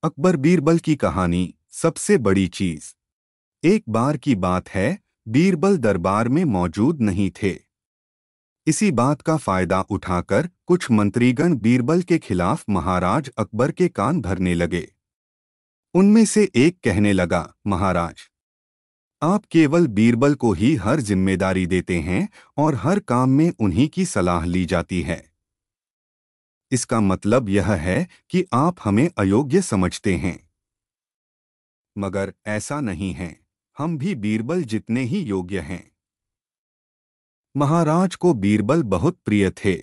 अकबर बीरबल की कहानी। सबसे बड़ी चीज। एक बार की बात है, बीरबल दरबार में मौजूद नहीं थे। इसी बात का फायदा उठाकर कुछ मंत्रीगण बीरबल के खिलाफ महाराज अकबर के कान भरने लगे। उनमें से एक कहने लगा, महाराज, आप केवल बीरबल को ही हर जिम्मेदारी देते हैं और हर काम में उन्हीं की सलाह ली जाती है। इसका मतलब यह है कि आप हमें अयोग्य समझते हैं। मगर ऐसा नहीं है, हम भी बीरबल जितने ही योग्य हैं। महाराज को बीरबल बहुत प्रिय थे।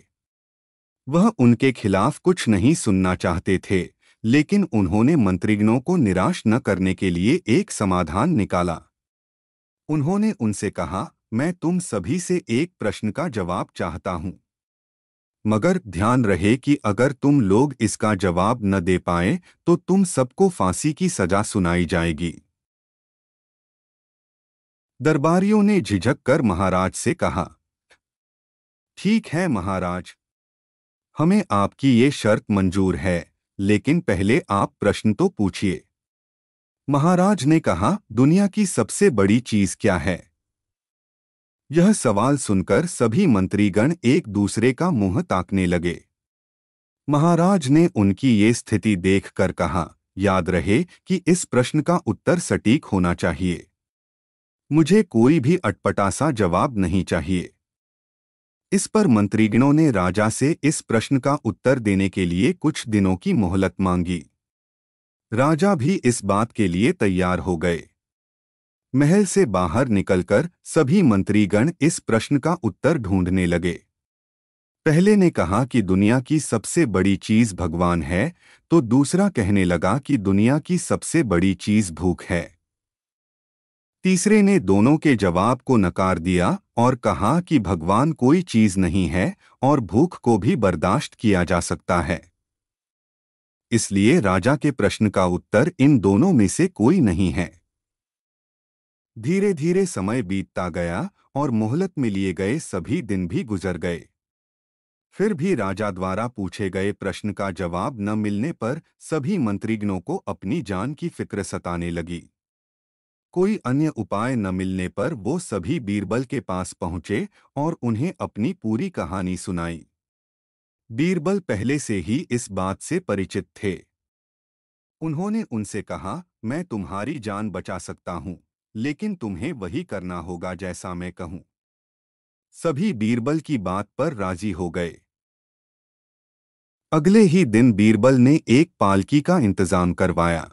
वह उनके खिलाफ कुछ नहीं सुनना चाहते थे, लेकिन उन्होंने मंत्रीगणों को निराश न करने के लिए एक समाधान निकाला। उन्होंने उनसे कहा, मैं तुम सभी से एक प्रश्न का जवाब चाहता हूं, मगर ध्यान रहे कि अगर तुम लोग इसका जवाब न दे पाए तो तुम सबको फांसी की सजा सुनाई जाएगी। दरबारियों ने झिझक कर महाराज से कहा, ठीक है महाराज, हमें आपकी ये शर्त मंजूर है, लेकिन पहले आप प्रश्न तो पूछिए। महाराज ने कहा, दुनिया की सबसे बड़ी चीज क्या है? यह सवाल सुनकर सभी मंत्रीगण एक दूसरे का मुंह ताकने लगे। महाराज ने उनकी ये स्थिति देखकर कहा, याद रहे कि इस प्रश्न का उत्तर सटीक होना चाहिए। मुझे कोई भी अटपटा सा जवाब नहीं चाहिए। इस पर मंत्रीगणों ने राजा से इस प्रश्न का उत्तर देने के लिए कुछ दिनों की मोहलत मांगी। राजा भी इस बात के लिए तैयार हो गए। महल से बाहर निकलकर सभी मंत्रीगण इस प्रश्न का उत्तर ढूंढने लगे। पहले ने कहा कि दुनिया की सबसे बड़ी चीज भगवान है, तो दूसरा कहने लगा कि दुनिया की सबसे बड़ी चीज भूख है। तीसरे ने दोनों के जवाब को नकार दिया और कहा कि भगवान कोई चीज नहीं है और भूख को भी बर्दाश्त किया जा सकता है। इसलिए राजा के प्रश्न का उत्तर इन दोनों में से कोई नहीं है। धीरे धीरे समय बीतता गया और मोहलत में लिए गए सभी दिन भी गुजर गए। फिर भी राजा द्वारा पूछे गए प्रश्न का जवाब न मिलने पर सभी मंत्रीगणों को अपनी जान की फिक्र सताने लगी। कोई अन्य उपाय न मिलने पर वो सभी बीरबल के पास पहुंचे और उन्हें अपनी पूरी कहानी सुनाई। बीरबल पहले से ही इस बात से परिचित थे। उन्होंने उनसे कहा, मैं तुम्हारी जान बचा सकता हूं, लेकिन तुम्हें वही करना होगा जैसा मैं कहूं। सभी बीरबल की बात पर राजी हो गए। अगले ही दिन बीरबल ने एक पालकी का इंतजाम करवाया।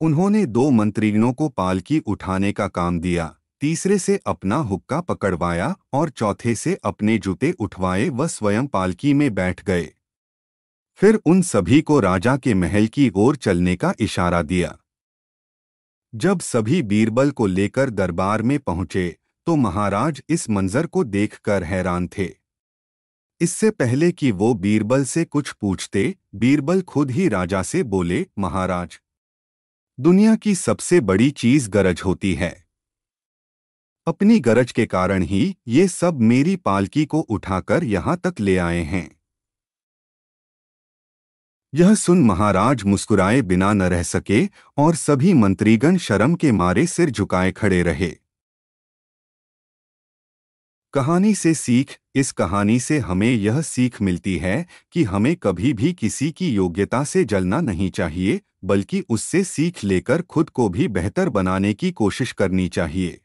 उन्होंने दो मंत्रीगणों को पालकी उठाने का काम दिया, तीसरे से अपना हुक्का पकड़वाया और चौथे से अपने जूते उठवाए व स्वयं पालकी में बैठ गए। फिर उन सभी को राजा के महल की ओर चलने का इशारा दिया। जब सभी बीरबल को लेकर दरबार में पहुंचे तो महाराज इस मंजर को देखकर हैरान थे। इससे पहले कि वो बीरबल से कुछ पूछते, बीरबल खुद ही राजा से बोले, महाराज, दुनिया की सबसे बड़ी चीज गरज होती है। अपनी गरज के कारण ही ये सब मेरी पालकी को उठाकर यहाँ तक ले आए हैं। यह सुन महाराज मुस्कुराए बिना न रह सके और सभी मंत्रीगण शर्म के मारे सिर झुकाए खड़े रहे। कहानी से सीख। इस कहानी से हमें यह सीख मिलती है कि हमें कभी भी किसी की योग्यता से जलना नहीं चाहिए, बल्कि उससे सीख लेकर खुद को भी बेहतर बनाने की कोशिश करनी चाहिए।